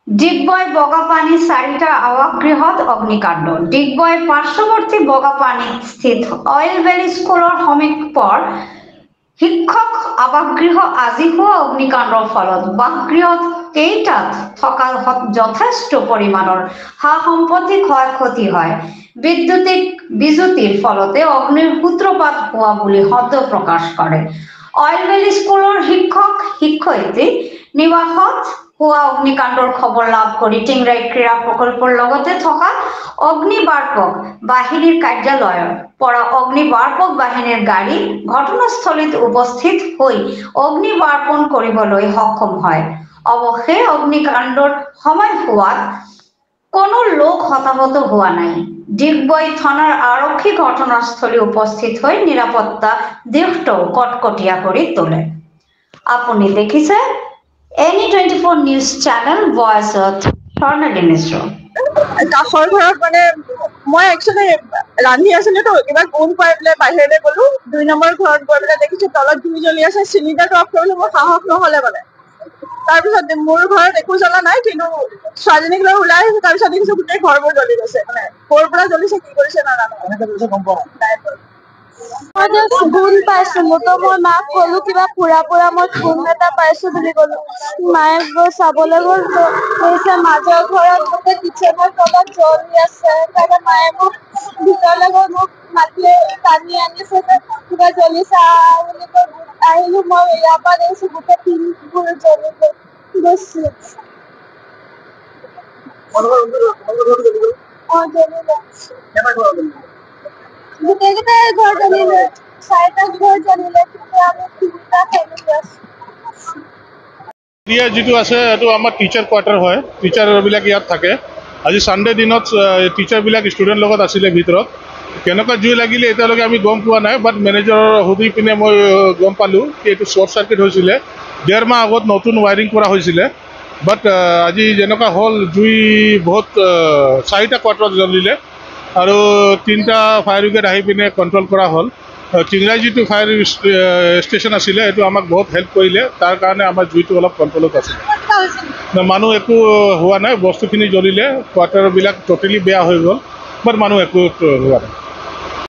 ডিগবয় বগাপানী চাৰিটা আৱাসগৃহত অগ্নিকাণ্ড। ডিগবয় পাৰ্শ্বৱৰ্তী বগাপানীত স্থিত অইল ভেলী স্কুলৰ সমীপৰ শিক্ষক আৱাসগৃহ আজি হোৱা অগ্নিকাণ্ডৰ ফলত বাসগৃহত কেইটাত থকা যথেষ্ট পৰিমাণৰ সা সম্পত্তি ক্ষয়ক্ষতি হয়। বৈদ্যুতিক বিজুতিৰ ফলতে অগ্নিৰ সূত্ৰপাত হোৱা বুলি সন্দেহ প্ৰকাশ কৰে। অইল ভেলী স্কুলৰ শিক্ষক শিক্ষয়িত্ৰী নিবাসত হোৱা অগ্নিকাণ্ডৰ খবৰ লাভ কৰি টিংৰাই ক্ৰীড়া প্ৰকল্পৰ লগতে থকা অগ্নিবাৰ্পক বাহিনীৰ কাৰ্যালয়ৰ পৰা অগ্নিবাৰ্পক বাহিনীৰ গাড়ী ঘটনাস্থলীত উপস্থিত হৈ অগ্নিবাৰ্পণ কৰিবলৈ সক্ষম হয়। অৱশ্যে অগ্নিকাণ্ডৰ সময়ছোৱাত কোনো লোক হতাহত হোৱা নাই। ডিগবয় থানাৰ আৰক্ষী ঘটনাস্থলী উপস্থিত হৈ নিৰাপত্তা দিশটো কটকটীয়া কৰি তোলে। আপুনি দেখিছে NE24 নিউজ চেনেল ভয়েছত স্বৰ্ণালী মিশ্ৰ। কাষৰ ঘৰত মানে মই একচুৱেলি ৰান্ধি আছিলো তো কিবা গোন্ধ পাই পেলাই বাহিৰলৈ গলো। 2 নম্বৰ ঘৰত গৈ পেলাই দেখিছো তলত জুই জ্বলি আছে। চিলিণ্ডাৰটো অফ কৰিবলৈ মোৰ সাহস নহলে মানে। তাৰপিছত মোৰ ঘৰত একো জ্বলা নাই, কিন্তু ছোৱালীজনীক লৈ ওলাই আহিছো। তাৰপিছত দেখিছো গোটেই ঘৰবোৰ জ্বলি গৈছে। মানে ক'ৰ পৰা জ্বলিছে কি কৰিছে নাজানো। গোন্ধ পাইছিলো তো মই মাক কলো কিবা পুৰা মই গোন্ধ এটা পাইছো বুলি কলো। মায়ে গৈ চাবলৈ গ'ল, কৈছে মাজৰ ঘৰত গোটেই কিচেনৰ তলত জ্বলি আছে। তাৰপৰা মায়ে মোক ভিতৰলৈ গৈ মোক মাতিলে, টানি আনিছে যে কিবা জ্বলিছে বুলি কৈ আহিলো। মই ইয়াৰ পৰা দেখিছো গোটেই টিনবোৰ জ্বলি গৈছে। গোটেইকেইটাই ঘৰ জ্বলিলে, 4টা ঘৰ জ্বলিলে, কিন্তু আমি 3টা ফেমিলি আছো। যিটো আছে এইটো আমাৰ টিচাৰ কোৱাৰ্টাৰ হয়। টিচাৰবিলাক ইয়াত থাকে। আজি ছানডে দিনত টিচাৰবিলাক ষ্টুডেণ্ট লগত আছিলে ভিতৰত। কেনেকুৱা জুই লাগিলে এতিয়ালৈকে আমি গম পোৱা নাই, বাট মেনেজাৰৰ সুধি পিনে মই গম পালোঁ কি এইটো শ্বৰ্ট চাৰ্কিট হৈছিলে। 1.5 মাহ আগত নতুন ৱাইৰিং কৰা হৈছিলে। বাট আজি যেনেকুৱা হ'ল জুই বহুত 4টা কোৱাৰ্টাৰত জ্বলিলে আৰু 3টা ফায়াৰ ব্ৰিগেড আহি পিনে কণ্ট্ৰল কৰা হ'ল। টিংৰাই যিটো ফায়াৰ ষ্টেচন আছিলে এইটো আমাক বহুত হেল্প কৰিলে। তাৰ কাৰণে আমাৰ জুইটো অলপ কণ্ট্ৰলত আছিলে। মানুহ একো হোৱা নাই, বস্তুখিনি জ্বলিলে, কোৱাৰ্টাৰবিলাক টোটেলি বেয়া হৈ গ'ল, বাট মানুহ একো হোৱা নাই।